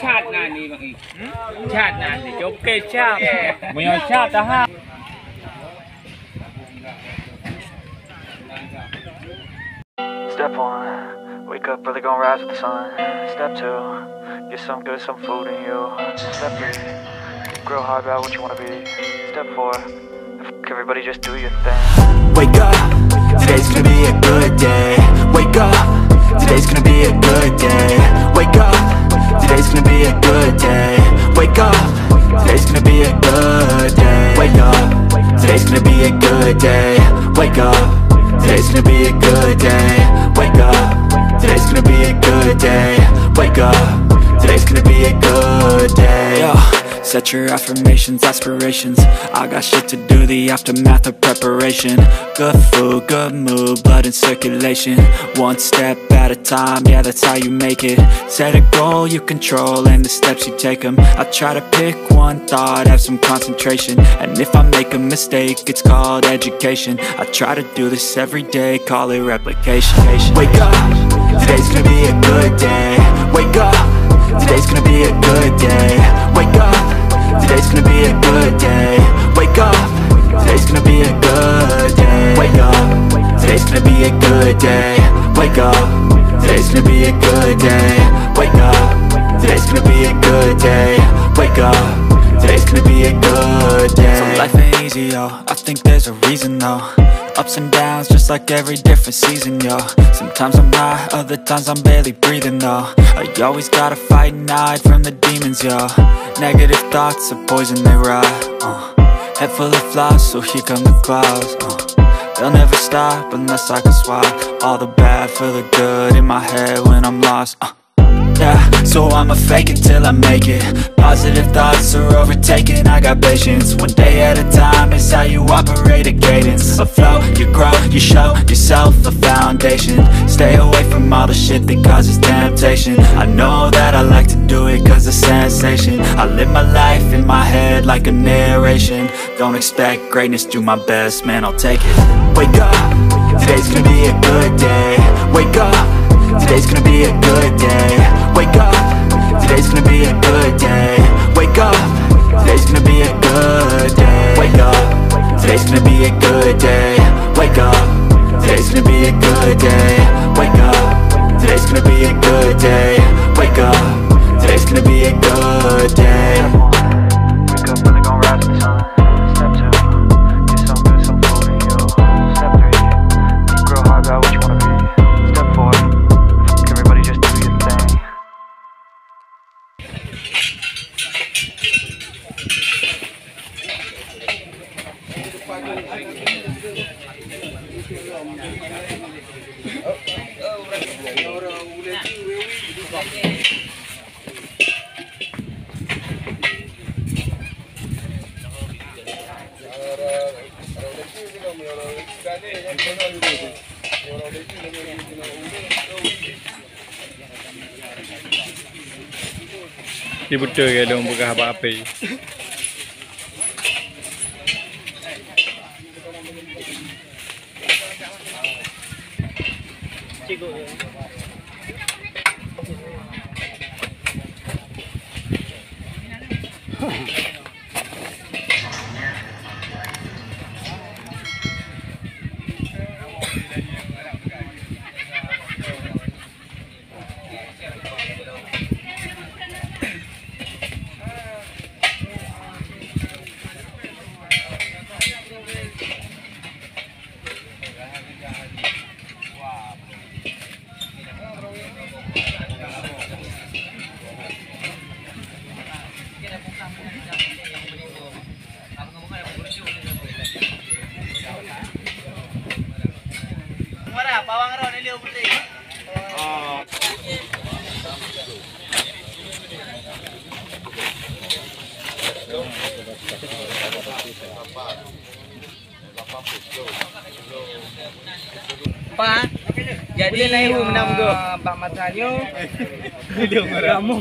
chát này đi bằng chát này thì chốt kê chát mình nói chát ta ha. Step one, wake up early, gonna rise with the sun. Step two, get some good, some food in you. Step three, grow hard about what you wanna be. Step four, everybody just do your thing. Wake up, today's gonna be a good day. Wake up, today's gonna be a good day. Wake up, today's gonna be a good day. Wake up, today's gonna be a good day. Wake up, today's gonna be a good day. Wake up, today's gonna be a good day. Wake up, today's gonna be a good day. Wake up, today's gonna be a good day. Yo, set your affirmations, aspirations. I got shit to do, the aftermath of preparation. Good food, good mood, blood in circulation. One step at a time, yeah, that's how you make it. Set a goal you control and the steps you take them. I try to pick one thought, have some concentration. And if I make a mistake, it's called education. I try to do this every day, call it replication. Wake up, today's gonna be a good day. Wake up, today's gonna be a good day. Wake up, today's gonna be a good day. Wake up, today's gonna be a good day. Wake up, today's gonna be a good day. Wake up, today's gonna be a good day. Wake up, today's gonna be a good day. Wake up, today's gonna be a good day. So life ain't easy, yo, I think there's a reason though. Ups and downs, just like every different season, yo. Sometimes I'm high, other times I'm barely breathing, though. I always gotta fight and hide from the demons, yo. Negative thoughts are poison, they rot. Head full of flies, so here come the clouds. They'll never stop unless I can swap all the bad for the good in my head when I'm lost. Yeah, so I'ma fake it till I make it. Positive thoughts are overtaken, I got patience. One day at a time is how you operate a cadence. A flow, you grow, you show yourself a foundation. Stay away from all the shit that causes temptation. I know that I like to do it cause it's sensation. I live my life in my head like a narration. Don't expect greatness, do my best, man, I'll take it. Wake up, today's gonna be a good day. Wake up, today's gonna be a good day. Wake up, today's gonna be a good day. Wake up, today's gonna be a good day. Wake up, today's gonna be a good day. Wake up, today's gonna be a good day. Wake up, today's gonna be a good day. Wake up, today's gonna be a good day. Wake up, really gonna rise with the sun. Step two, get some good, some food in you. Step three, grow hard about what you wanna be. Step four, everybody just do your thing. Di betul ya dong buka apa-apa. Pak, jadi Pak Matranyo kamu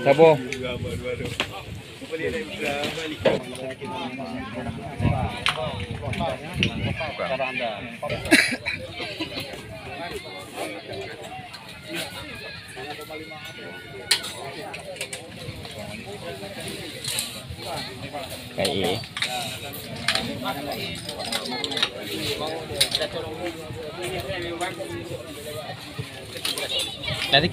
Siapa? Kayak Tadi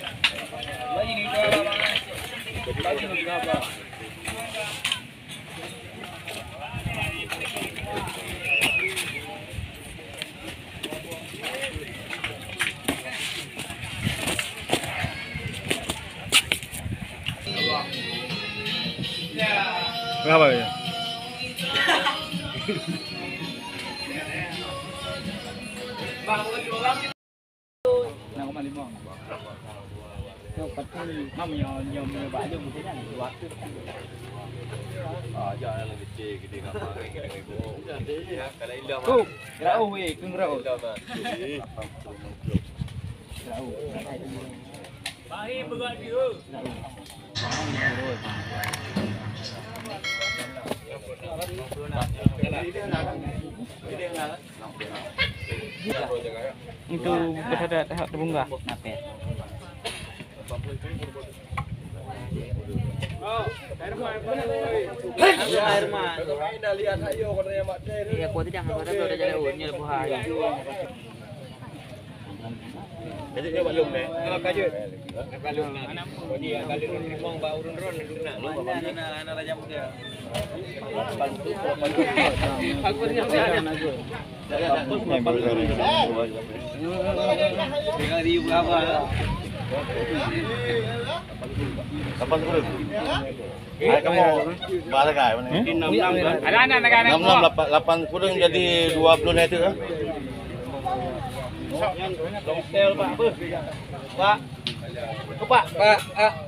berapa ya? Itu berada bunga. Iya, kuat jangan kuat udah jadi unnya buah. Jadi dia balung deh. Kalau kajut. Balung anak bodi kali mong ba urun-urun duna. Anak raja muda. Aku dia ada. Dengan di berapa? Kapan kurang? Kamu bahasa kaya mana? Ada anak-anak. 8 kurang jadi 20 net itu. Long tail Pak. Pak. Pak. Pak.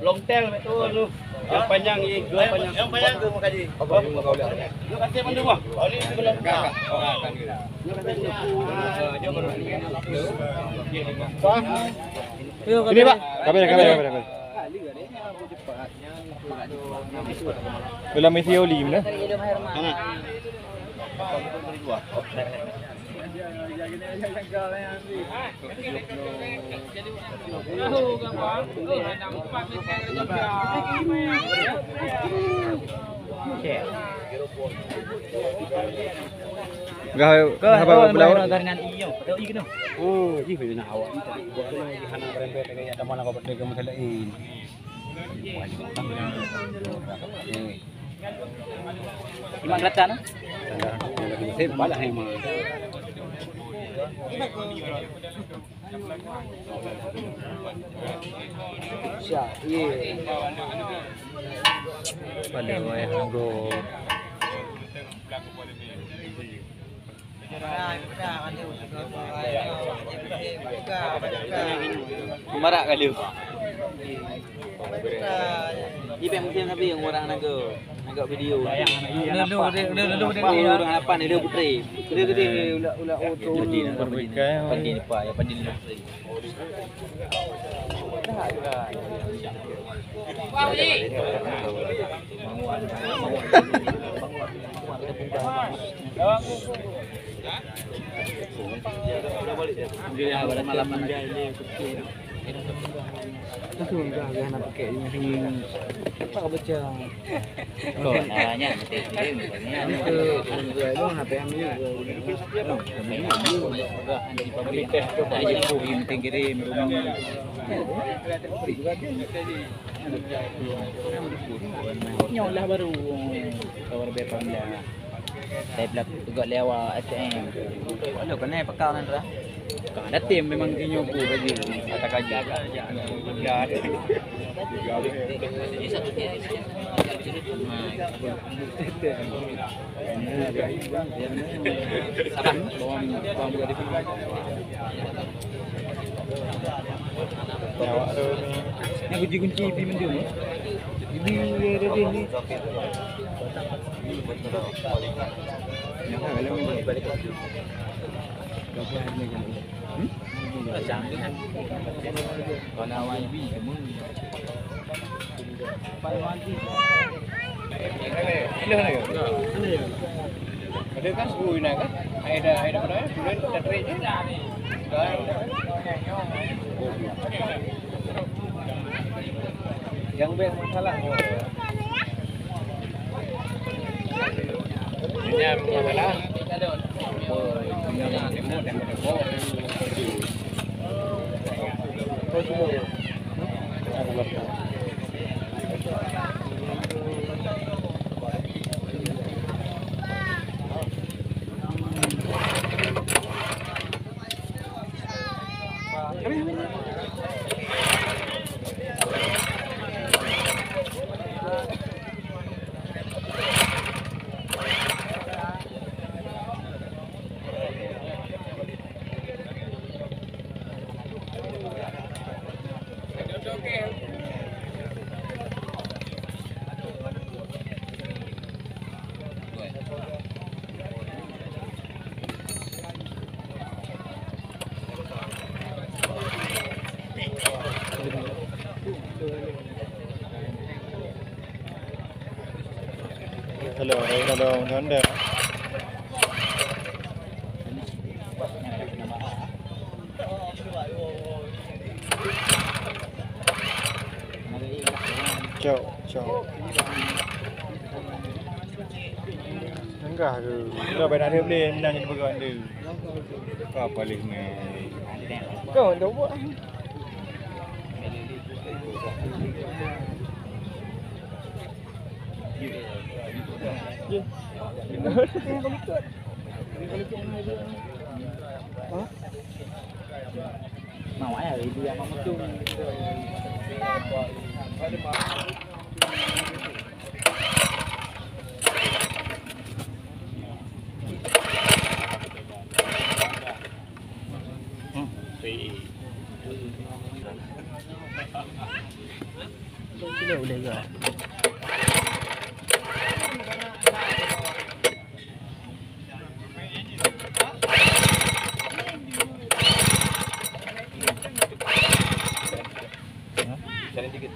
Long tail betul lu. Yang panjang ini, dua panjang. Yang panjang tu makaji. Apa? Lu kasih mana mah? Oli itu belum. Enggak. Oh, kan gitu. Lu kasih dia baru. Pak. Ini Pak, kamera. Bila mesti oli mana? Mana? Apa belawan? Dengan iyo, ada iyo kena. Oh, ji beuna awak. Buat lagi hana berempet kayak ada mana kau berdek masalahin. Imang rata no? Saya balah emang. Siap. Iya. Pada wayah bro. Marak kali. Ibe mungkin tapi yang orang naga video. Dia apa ni dia putri. Dia ulah auto Perbaikan. pandai apa ya pandai putri. Dia malam dia ini itu enggak nak pakai ini apa baca oh nanya itu HP ambil ada di pabrik coba aja kirim kirim nyolah baru tawar bepam dia saya bilang juga lewat ATM. Kalau kena pakau nanti Ada tim memang kinyoku baju kata kaji. Ya ada. Yang kunci-kunci pi mendu. Ini ada ni. Ada kan suhu nak kan? Ada berapa? Bulan dan rate je. Yang bank masalah. Ini masalah. Kalau Honda. Ciao. Enggak ke. Enggak bayar dia beli minang jadi pegawai dia. Kau apa lagi ni? Kau dah buat. Mau aja dia mau tu. Boleh ke? Cari dikit.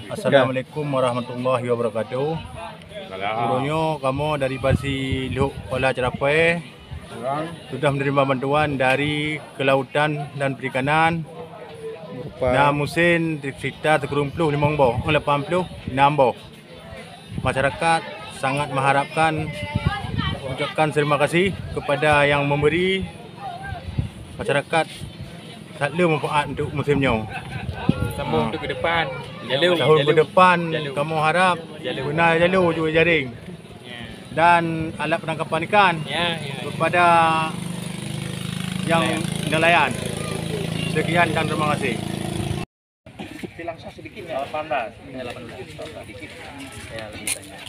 Assalamualaikum warahmatullahi wabarakatuh. Gurunya kamu dari Basi Luk Kuala Cerapai sudah menerima bantuan dari Kelautan dan Perikanan. Nah, musim sekitar 30 86 boh. Masyarakat sangat mengharapkan ucapkan terima kasih kepada yang memberi. Masyarakat selalu manfaat untuk musimnya. Sambung untuk ke depan. Tahun ke depan kamu harap guna jalur juga jaring dan alat penangkapan ikan kepada yang nelayan. Sekian dan terima kasih. Langsung sedikit ya 18. 18 sedikit. Ya lebih banyak.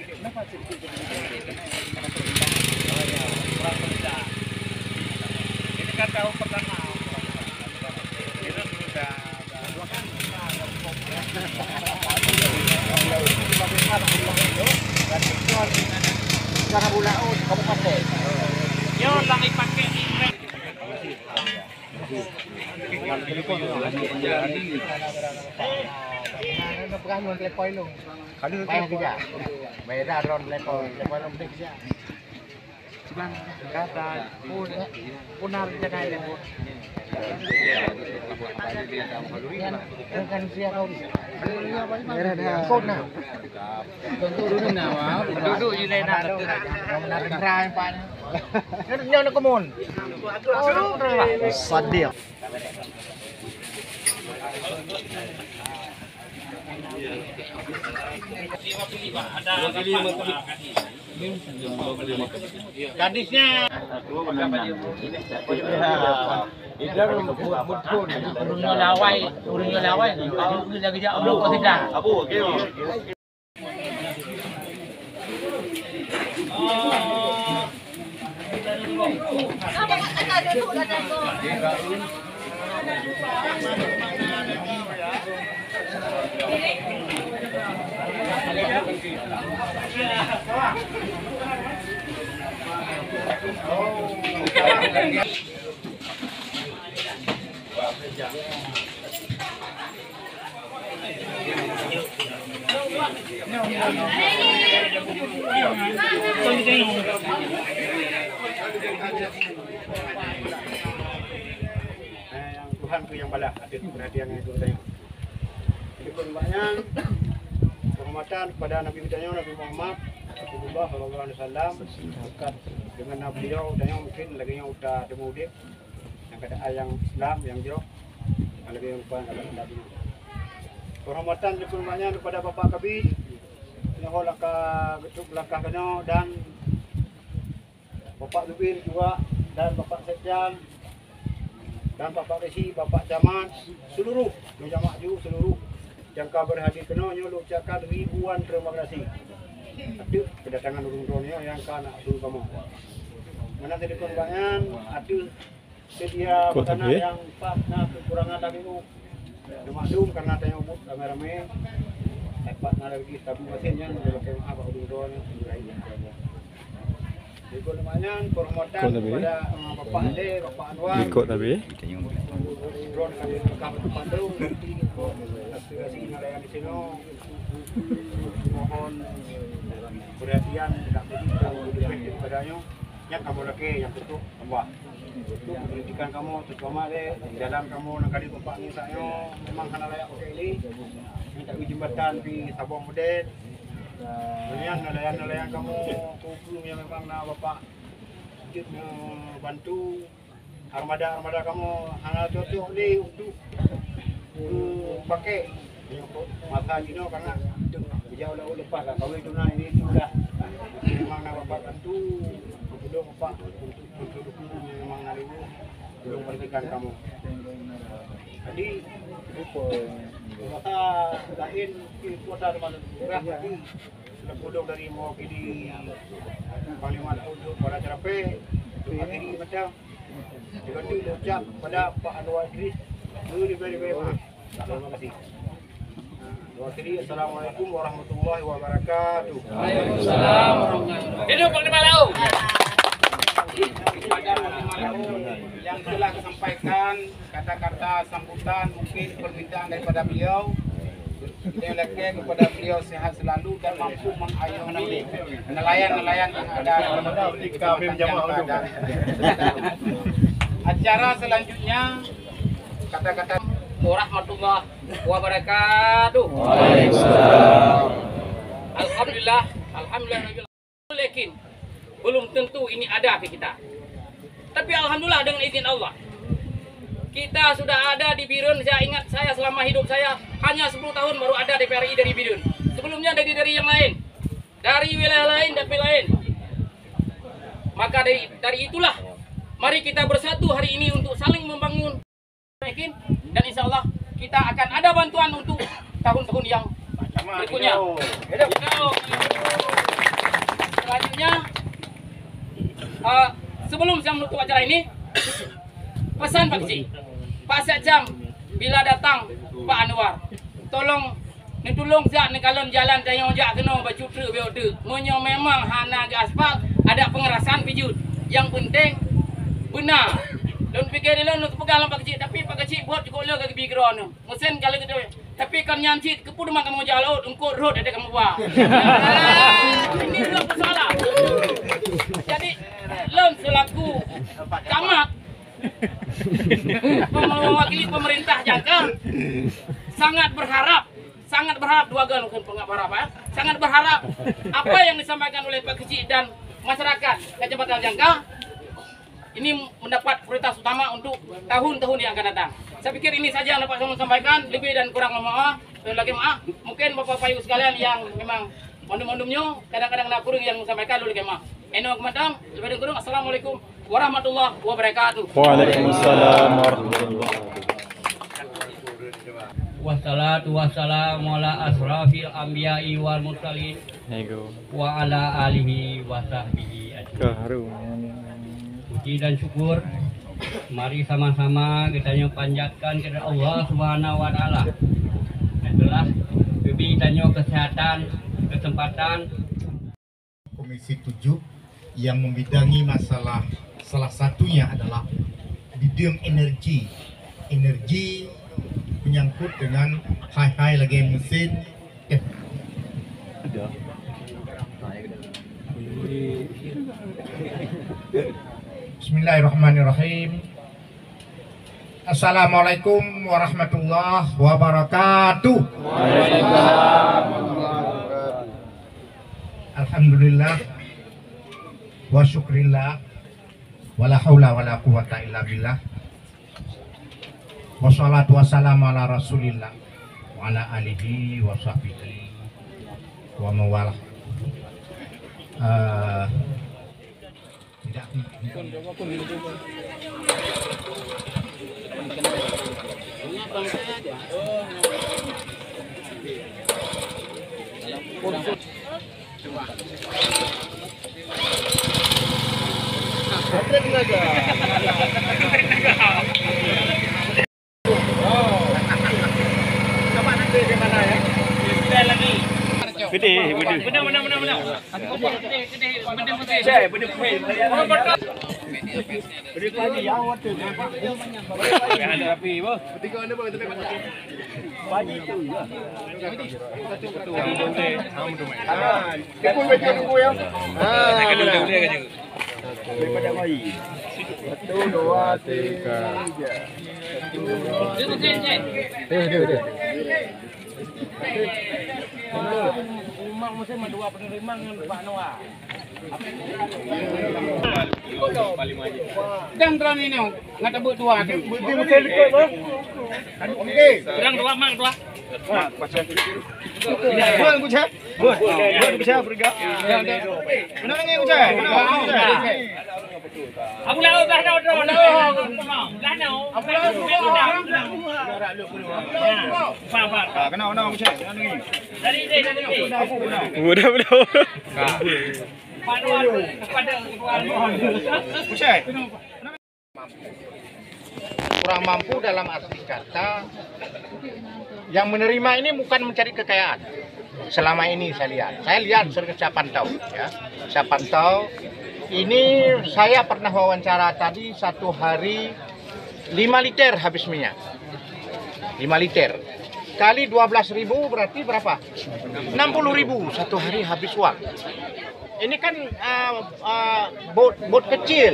Kenapa sedikit? Ini kan tahun pertama. Itu sudah Jangan bulan kamu pakai. Yo lagi pakai ini. Sadil. Gadisnya urungnya lawai, kalau udah kerja belum kau tidak. Abu, Tuhan tu yang balak ada perhatian itu tengok. Jadi banyak penghormatan kepada Nabi kita Nabi Muhammad Rasulullah sallallahu alaihi wasallam dekat dengan Nabi beliau dan yang mungkin lagi yang udah demudik yang kata yang Islam yang jauh lagi yang bukan Nabi. Penghormatan juga banyak kepada Bapak Kabid yang holak ke gedung belakang kena dan Bapak Zubir juga dan Bapak Sekjan dan Bapak Resi, Bapak Camat, seluruh jamaah juga seluruh yang kabar hadir kena nyolok ucapkan ribuan terima kasih. Ada kedatangan urung-urungnya yang kana dulu kamu. Mana tadi korbannya ada sedia makanan yang pas nah kekurangan lagi itu. Maklum karena tanya ubud rame-rame. Dapat lagi tabung mesinnya kalau kayak apa urung-urungnya. Jadi lumayan penghormatan kepada Bapak Ade, Bapak Anwar. Ikut tapi. Drone kami Kabupaten Bandung. Aspirasi nelayan di sini. Mohon perhatian tidak begitu kepadanya. Yang kamu lagi yang tutup tambah. Untuk pendidikan kamu terutama deh dalam kamu nak kali tempat ni saya memang kena layak pakai ini. Minta jembatan di Sabong Model. Banyak nelayan-nelayan kamu hukum yang memang nak bapak bantu armada kamu hanya cocok ni untuk pakai masa ini karena jauh lepas lah kalau itu nah ini sudah memang nak bapak bantu belum bapak untuk memang nak belum pendidikan kamu. Jadi masa lain kuasa dengan berat lagi lebih dari mewakili Parlimen untuk pada terapi akhiri macam jadi ucap pada Pak Anwar Idris very much. Terima kasih. Assalamualaikum warahmatullahi wabarakatuh. Waalaikumsalam warahmatullahi wabarakatuh. Hidup Panglima Laut. Kepada Panglima Laut yang telah disampaikan kata-kata sambutan mungkin permintaan daripada beliau. Kita lagi kepada beliau sehat selalu dan mampu mengayomi nelayan-nelayan yang ada di Kecamatan Jangka dan acara selanjutnya kata-kata warahmatullahi wabarakatuh. Waalaikumsalam. Alhamdulillah, yakin belum tentu ini ada ke kita. Tapi alhamdulillah dengan izin Allah. Kita sudah ada di Birun. Saya ingat saya selama hidup saya hanya 10 tahun baru ada DPRI dari Birun. Sebelumnya dari yang lain. Dari wilayah lain dan lain. Maka dari itulah mari kita bersatu hari ini untuk saling membangun yakin dan insya Allah kita akan ada bantuan untuk tahun-tahun yang berikutnya. Selanjutnya sebelum saya menutup acara ini pesan Pak Kecik, Pak Sekjam bila datang Pak Anwar tolong jak nekalon jalan tayong jak kena bacutra beode monyo memang hana ke aspal ada pengerasan pijut yang penting benar. Don't fikir dia nak pegang Pak Kecik, tapi Pak Kecik buat cukup lah ke background. Mesin kalau kita tapi kan nyancit ke pun makan mau jalan engkau road ada kamu buat. Ini belum masalah. Jadi lon selaku camat mewakili pemerintah Jangka sangat berharap dua gal mungkin berharap ya. Sangat berharap apa yang disampaikan oleh Pak Kecik dan masyarakat Kecamatan Jangka ini mendapat prioritas utama untuk tahun-tahun yang akan datang. Saya pikir ini saja yang dapat saya sampaikan. Lebih dan kurang mohon maaf. Dan lagi maaf. Mungkin Bapak Ibu sekalian yang memang mondum-mondumnya kadang-kadang nak kurang yang sampaikan dulu lagi maaf. Eno kemadang. Lebih dan kurang. Assalamualaikum warahmatullahi wabarakatuh. Waalaikumsalam warahmatullahi wabarakatuh. Wassalatu wassalamu ala asrafil anbiya'i wal mursalin wa ala alihi wa sahbihi ajmain. Puji dan syukur mari sama-sama kita panjatkan kepada Allah Subhanahu wa taala. Adalah beri danyo kesehatan, kesempatan Komisi 7 yang membidangi masalah salah satunya adalah bidang energi menyangkut dengan high lagi mesin. Bismillahirrahmanirrahim. Assalamualaikum warahmatullahi wabarakatuh. Alhamdulillah wa syukrillah wala haula wala quwata illa billah. Wassalatu wassalamu ala rasulillah wa ala alihi wa sahbihi wa mawalah. Tidak Gede. Dan terang ini ngata buat dua tu. Okey. Terang dua mak dua. Buat kucing. Buat kucing berga. Mana ni kucing? Aku lau dah dah dah. Kena macam ni. Dari. Mudah. Kurang mampu dalam arti kata yang menerima ini bukan mencari kekayaan. Selama ini saya lihat saya pantau ya. Saya pantau ini saya pernah wawancara tadi satu hari 5 liter habis minyak. 5 liter kali 12.000 berarti berapa? 60.000 satu hari habis uang. Ini kan bot kecil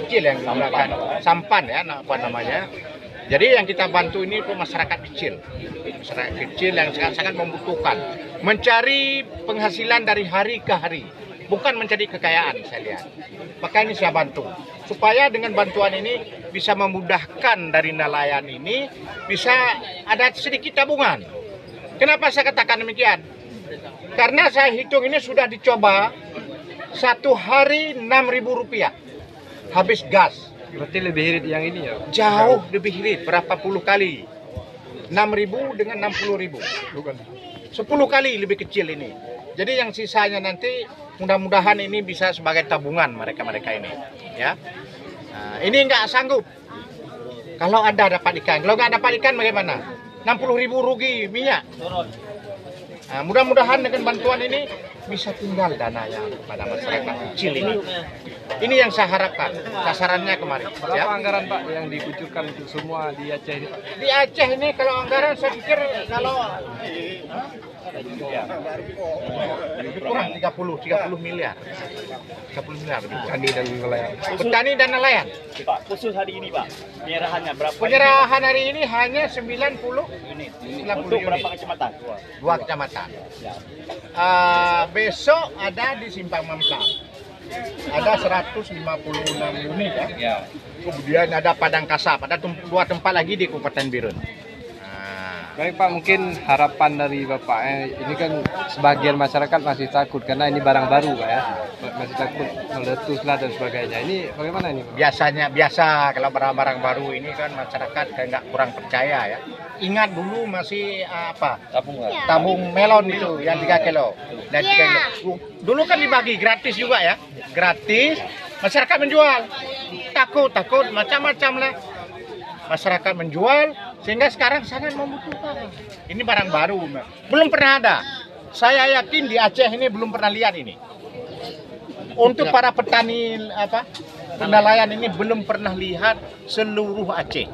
yang menggunakan sampan ya, apa namanya. Jadi yang kita bantu ini masyarakat kecil yang sangat membutuhkan, mencari penghasilan dari hari ke hari, bukan mencari kekayaan saya lihat. Maka ini saya bantu supaya dengan bantuan ini bisa memudahkan dari nelayan ini bisa ada sedikit tabungan. Kenapa saya katakan demikian? Karena saya hitung ini sudah dicoba satu hari Rp6.000 habis gas. Berarti lebih irit yang ini ya? Jauh lebih irit, berapa puluh kali. 6.000 dengan 60.000. Bukan. 10 kali lebih kecil ini. Jadi yang sisanya nanti mudah-mudahan ini bisa sebagai tabungan mereka ini. Ya. Nah, ini nggak sanggup. Kalau ada dapat ikan, kalau nggak dapat ikan bagaimana? 60.000 rugi minyak. Nah, mudah-mudahan dengan bantuan ini bisa tinggal dananya kepada masyarakat kecil ini. Ini yang saya harapkan, sasarannya kemarin. Berapa Ya. anggaran Pak yang dikucurkan untuk semua di Aceh ini Pak? Di Aceh ini kalau anggaran saya pikir kalau kurang 30 miliar. 30 miliar lebih. Petani dan nelayan. Petani dan nelayan. Pak, khusus hari ini Pak, penyerahannya berapa? Penyerahan hari ini hanya 90 unit. 90 Untuk berapa unit. kecamatan? 2 kecamatan. Ya. Besok ada di Simpang Mamsam. Ada 156 unit ya. Kemudian ada Padang Kasap, ada 2 tempat lagi di Kabupaten Birun. Baik Pak, mungkin harapan dari Bapak ini kan sebagian masyarakat masih takut karena ini barang baru Pak ya, masih takut meletus lah dan sebagainya. Ini bagaimana ini Pak? Biasa kalau barang-barang baru ini kan masyarakat kayak nggak kurang percaya ya. Ingat dulu masih tabung melon itu yang 3 kilo. Dan 3 kilo. Dulu kan dibagi gratis juga ya, gratis. Masyarakat menjual, takut macam-macam lah. Masyarakat menjual sehingga sekarang sangat membutuhkan. Ini barang baru, belum pernah ada. Saya yakin di Aceh ini belum pernah lihat ini. Untuk para petani nelayan ini belum pernah lihat seluruh Aceh.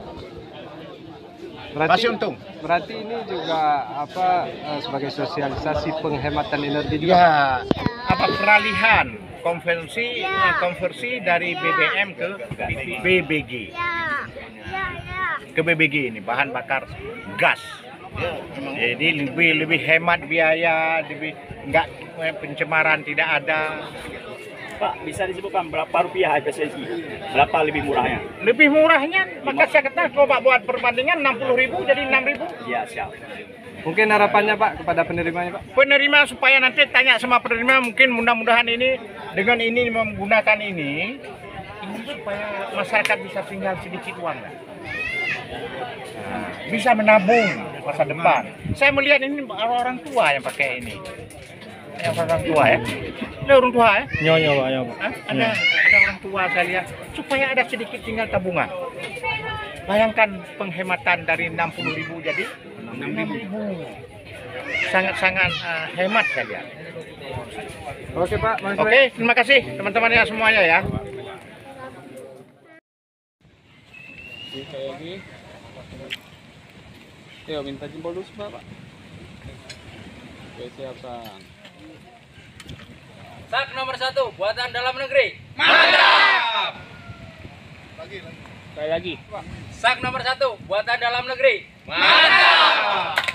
Masih untung. Berarti ini juga sebagai sosialisasi penghematan energi juga. Ya, peralihan konversi dari BBM ke BBG. Ke BBG ini bahan bakar gas. Jadi lebih hemat biaya, lebih enggak pencemaran tidak ada. Pak, bisa disebutkan berapa rupiah efisiensi? Berapa lebih murahnya? Lebih murahnya, maka saya kata coba buat perbandingan 60.000 jadi 6.000. Ya, siap. Mungkin harapannya Pak kepada penerimanya Pak? Penerima supaya nanti tanya sama penerima, mungkin mudah-mudahan ini dengan ini menggunakan ini supaya masyarakat bisa tinggal sedikit uang. Bisa menabung masa depan. Saya melihat ini orang tua yang pakai ini. Yang orang tua ya. Ada orang tua ya? Nyonya Pak, ya Pak. Ada orang tua saya lihat supaya ada sedikit tinggal tabungan. Bayangkan penghematan dari 60.000 jadi 6.000. Sangat-sangat hemat saya lihat. Oke Pak, Oke, terima kasih teman-temannya semuanya ya. Yuk minta jempol dulu Pak. Oke, siap Sang. Sak nomor 1, buatan dalam negeri. Mantap. Sekali lagi. Sak nomor 1, buatan dalam negeri. Mantap.